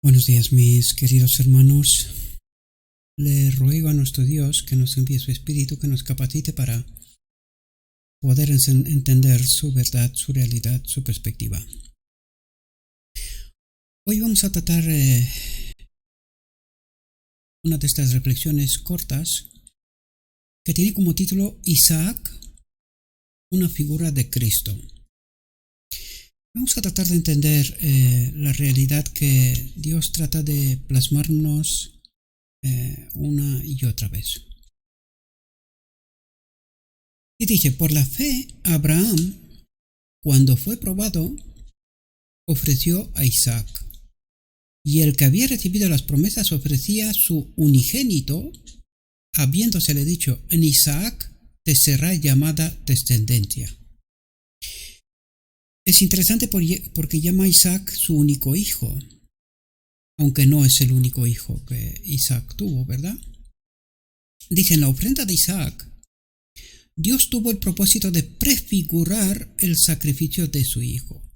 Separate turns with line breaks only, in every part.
Buenos días, mis queridos hermanos. Le ruego a nuestro Dios que nos envíe su Espíritu, que nos capacite para poder entender su verdad, su realidad, su perspectiva. Hoy vamos a tratar una de estas reflexiones cortas que tiene como título Isaac, una figura de Cristo. Vamos a tratar de entender la realidad que Dios trata de plasmarnos una y otra vez. Y dice, por la fe, Abraham, cuando fue probado, ofreció a Isaac. Y el que había recibido las promesas ofrecía su unigénito, habiéndosele dicho, en Isaac te será llamada descendencia. Es interesante porque llama a Isaac su único hijo, aunque no es el único hijo que Isaac tuvo, ¿verdad? Dice, en la ofrenda de Isaac, Dios tuvo el propósito de prefigurar el sacrificio de su hijo.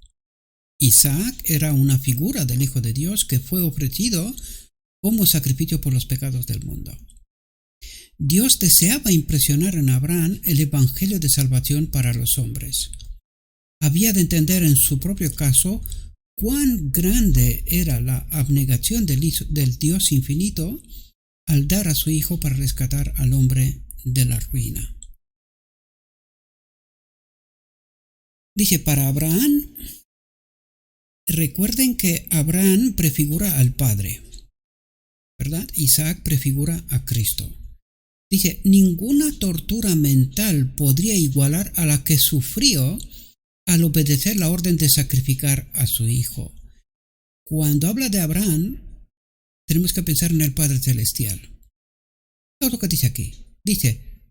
Isaac era una figura del Hijo de Dios que fue ofrecido como sacrificio por los pecados del mundo. Dios deseaba impresionar en Abraham el evangelio de salvación para los hombres. Había de entender en su propio caso cuán grande era la abnegación del Dios infinito al dar a su Hijo para rescatar al hombre de la ruina. Dice, para Abraham, recuerden que Abraham prefigura al Padre, ¿verdad? Isaac prefigura a Cristo. Dice, ninguna tortura mental podría igualar a la que sufrió al obedecer la orden de sacrificar a su hijo. Cuando habla de Abraham, tenemos que pensar en el Padre Celestial. ¿Qué es lo que dice aquí? Dice,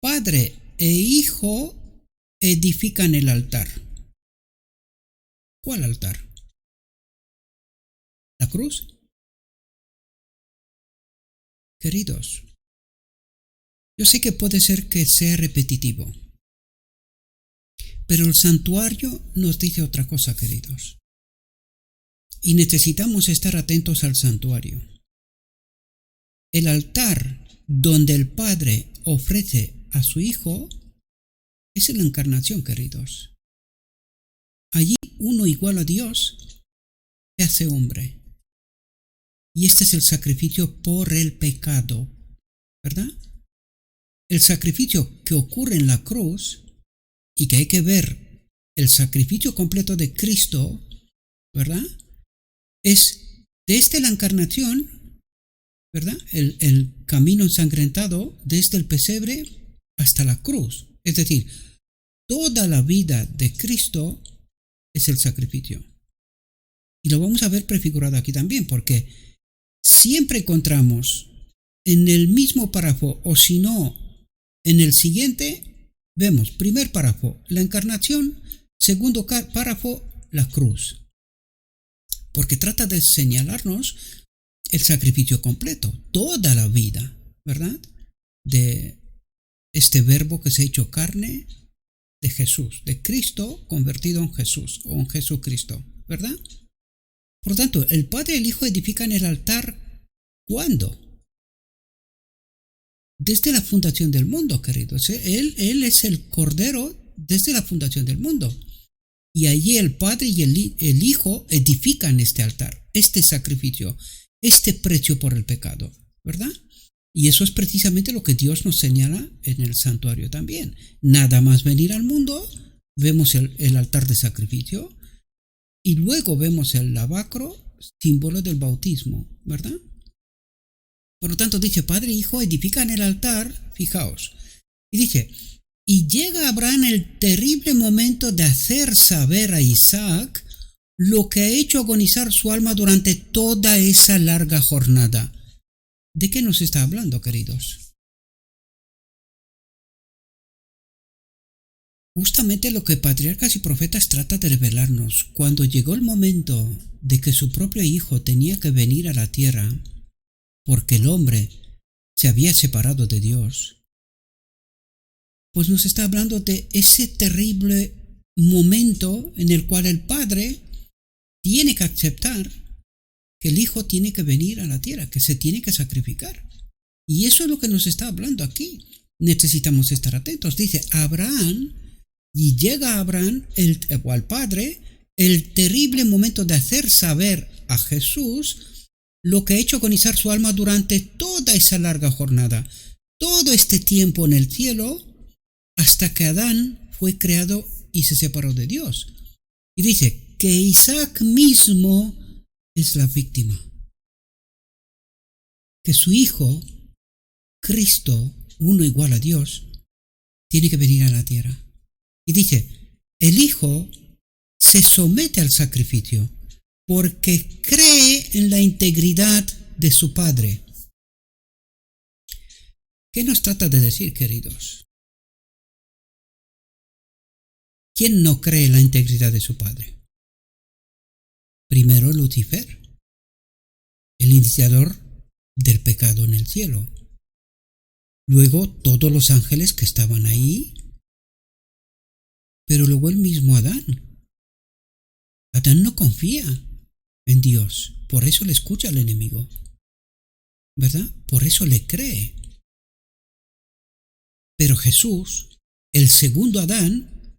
Padre e Hijo edifican el altar. ¿Cuál altar? ¿La cruz? Queridos, yo sé que puede ser que sea repetitivo, pero el santuario nos dice otra cosa, queridos. Y necesitamos estar atentos al santuario. El altar donde el Padre ofrece a su Hijo es la encarnación, queridos. Allí uno igual a Dios se hace hombre. Y este es el sacrificio por el pecado, ¿verdad? El sacrificio que ocurre en la cruz y que hay que ver el sacrificio completo de Cristo, ¿verdad? Es desde la encarnación, ¿verdad? El camino ensangrentado desde el pesebre hasta la cruz. Es decir, toda la vida de Cristo es el sacrificio. Y lo vamos a ver prefigurado aquí también, porque siempre encontramos en el mismo párrafo, o si no, en el siguiente, vemos, primer párrafo, la encarnación, segundo párrafo, la cruz. Porque trata de señalarnos el sacrificio completo, toda la vida, ¿verdad? De este verbo que se ha hecho carne de Jesús, de Cristo convertido en Jesús o en Jesucristo, ¿verdad? Por lo tanto, el Padre y el Hijo edifican el altar, ¿cuándo? Desde la fundación del mundo, queridos. Él es el Cordero desde la fundación del mundo. Y allí el Padre y el Hijo edifican este altar, este sacrificio, este precio por el pecado, ¿verdad? Y eso es precisamente lo que Dios nos señala en el santuario también. Nada más venir al mundo, vemos el altar de sacrificio y luego vemos el lavacro, símbolo del bautismo, ¿verdad? Por lo tanto dice, Padre e Hijo edifican el altar, fijaos, y dice, y llega a Abraham el terrible momento de hacer saber a Isaac lo que ha hecho agonizar su alma durante toda esa larga jornada. ¿De qué nos está hablando, queridos? Justamente lo que patriarcas y profetas trata de revelarnos. Cuando llegó el momento de que su propio hijo tenía que venir a la tierra, porque el hombre se había separado de Dios, pues nos está hablando de ese terrible momento en el cual el Padre tiene que aceptar que el Hijo tiene que venir a la tierra, que se tiene que sacrificar. Y eso es lo que nos está hablando aquí. Necesitamos estar atentos. Dice Abraham, y llega a Abraham o al Padre el terrible momento de hacer saber a Jesús lo que ha hecho agonizar su alma durante toda esa larga jornada, todo este tiempo en el cielo, hasta que Adán fue creado y se separó de Dios. Y dice que Isaac mismo es la víctima, que su hijo, Cristo, uno igual a Dios, tiene que venir a la tierra. Y dice, el hijo se somete al sacrificio porque cree en la integridad de su padre. ¿Qué nos trata de decir, queridos? ¿Quién no cree en la integridad de su padre? Primero Lucifer, el iniciador del pecado en el cielo. Luego todos los ángeles que estaban ahí. Pero luego el mismo Adán. Adán no confía en Dios, por eso le escucha al enemigo, ¿verdad? Por eso le cree. Pero Jesús, el segundo Adán,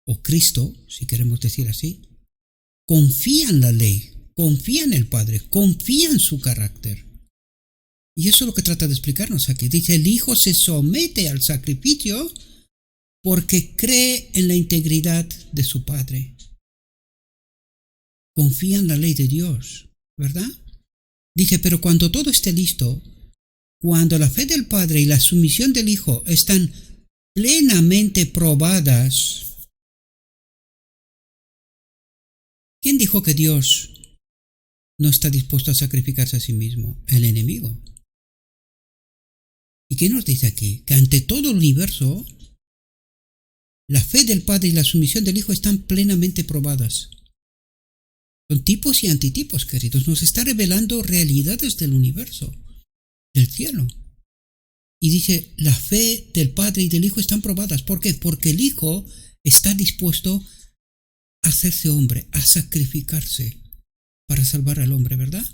o Cristo, si queremos decir así, confía en la ley, confía en el Padre, confía en su carácter. Y eso es lo que trata de explicarnos aquí. Dice, el Hijo se somete al sacrificio porque cree en la integridad de su Padre. Confía en la ley de Dios, ¿verdad? Dice, pero cuando todo esté listo, cuando la fe del Padre y la sumisión del Hijo están plenamente probadas, ¿quién dijo que Dios no está dispuesto a sacrificarse a sí mismo? El enemigo. ¿Y qué nos dice aquí? Que ante todo el universo, la fe del Padre y la sumisión del Hijo están plenamente probadas. Son tipos y antitipos, queridos. Nos está revelando realidades del universo, del cielo. Y dice, la fe del Padre y del Hijo están probadas. ¿Por qué? Porque el Hijo está dispuesto a hacerse hombre, a sacrificarse para salvar al hombre, ¿verdad?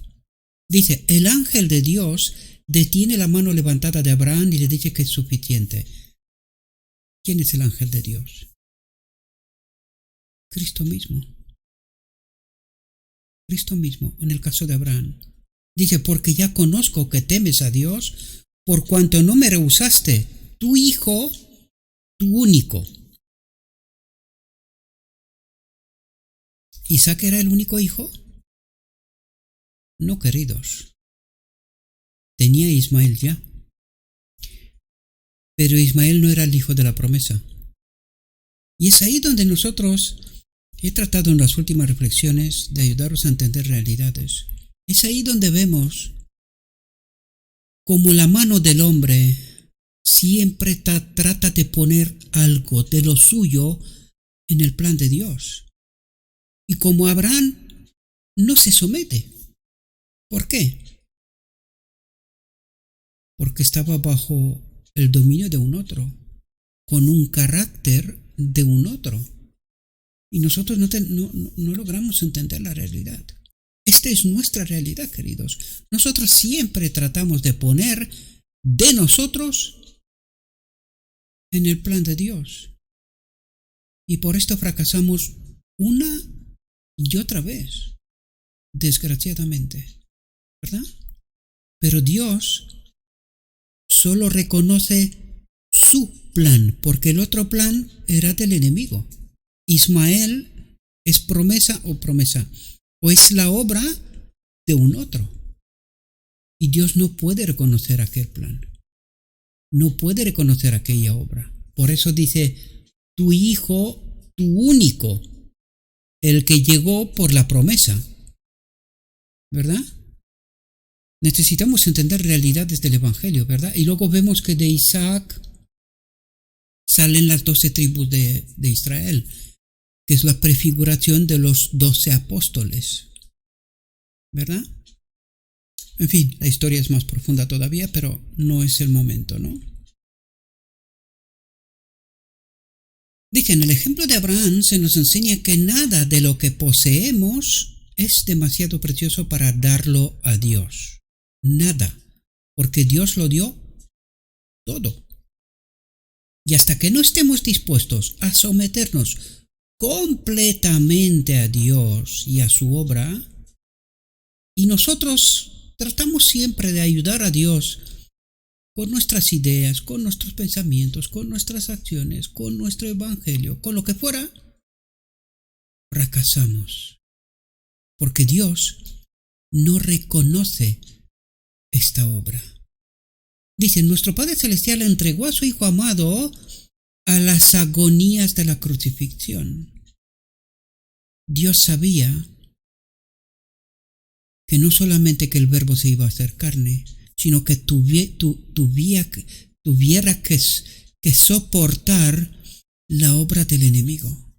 Dice, el ángel de Dios detiene la mano levantada de Abraham y le dice que es suficiente. ¿Quién es el ángel de Dios? Cristo mismo. Cristo mismo, en el caso de Abraham. Dice, porque ya conozco que temes a Dios, por cuanto no me rehusaste, tu hijo, tu único. ¿Isaac era el único hijo? No, queridos. Tenía Ismael ya. Pero Ismael no era el hijo de la promesa. Y es ahí donde nosotros, he tratado en las últimas reflexiones de ayudaros a entender realidades. Es ahí donde vemos como la mano del hombre siempre trata de poner algo de lo suyo en el plan de Dios. Y como Abraham no se somete. ¿Por qué? Porque estaba bajo el dominio de un otro, con un carácter de un otro. Y nosotros no logramos entender la realidad. Esta es nuestra realidad, queridos. Nosotros siempre tratamos de poner de nosotros en el plan de Dios. Y por esto fracasamos una y otra vez, desgraciadamente, ¿verdad? Pero Dios solo reconoce su plan, porque el otro plan era del enemigo. Ismael es promesa, o es la obra de un otro. Y Dios no puede reconocer aquel plan. No puede reconocer aquella obra. Por eso dice, tu hijo, tu único, el que llegó por la promesa. ¿Verdad? Necesitamos entender realidades del Evangelio, ¿verdad? Y luego vemos que de Isaac salen las 12 tribus de Israel, que es la prefiguración de los 12 apóstoles, ¿verdad? En fin, la historia es más profunda todavía, pero no es el momento, ¿no? Dice, en el ejemplo de Abraham se nos enseña que nada de lo que poseemos es demasiado precioso para darlo a Dios. Nada, porque Dios lo dio todo. Y hasta que no estemos dispuestos a someternos completamente a Dios y a su obra, y nosotros tratamos siempre de ayudar a Dios con nuestras ideas, con nuestros pensamientos, con nuestras acciones, con nuestro evangelio, con lo que fuera, fracasamos. Porque Dios no reconoce esta obra. Dice, nuestro Padre Celestial entregó a su Hijo amado a las agonías de la crucifixión. Dios sabía que no solamente que el Verbo se iba a hacer carne, sino que tuviera que soportar la obra del enemigo,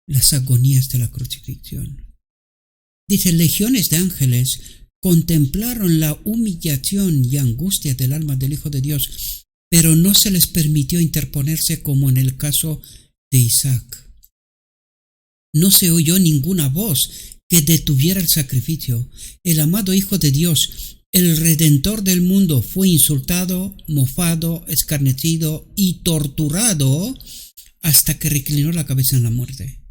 las agonías de la crucifixión. Dice, legiones de ángeles contemplaron la humillación y angustia del alma del Hijo de Dios, pero no se les permitió interponerse como en el caso de Isaac. No se oyó ninguna voz que detuviera el sacrificio. El amado Hijo de Dios, el Redentor del mundo, fue insultado, mofado, escarnecido y torturado hasta que reclinó la cabeza en la muerte.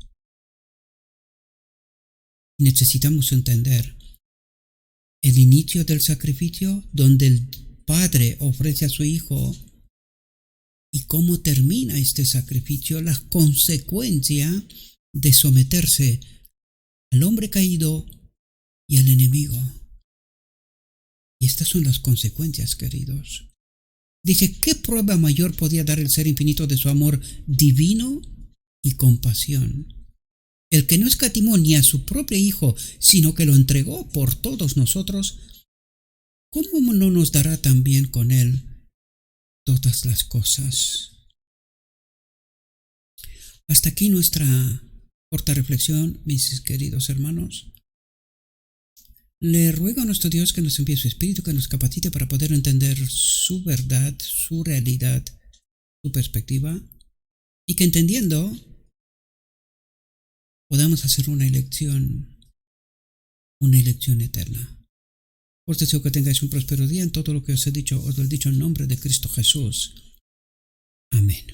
Necesitamos entender el inicio del sacrificio, donde el Padre ofrece a su Hijo, y cómo termina este sacrificio, la consecuencia de someterse al hombre caído y al enemigo. Y estas son las consecuencias, queridos. Dice, ¿qué prueba mayor podía dar el ser infinito de su amor divino y compasión? El que no escatimó ni a su propio Hijo, sino que lo entregó por todos nosotros, ¿cómo no nos dará también con Él todas las cosas? Hasta aquí nuestra corta reflexión, mis queridos hermanos. Le ruego a nuestro Dios que nos envíe su Espíritu, que nos capacite para poder entender su verdad, su realidad, su perspectiva, y que entendiendo podamos hacer una elección eterna. Os deseo que tengáis un próspero día. En todo lo que os he dicho en nombre de Cristo Jesús. Amén.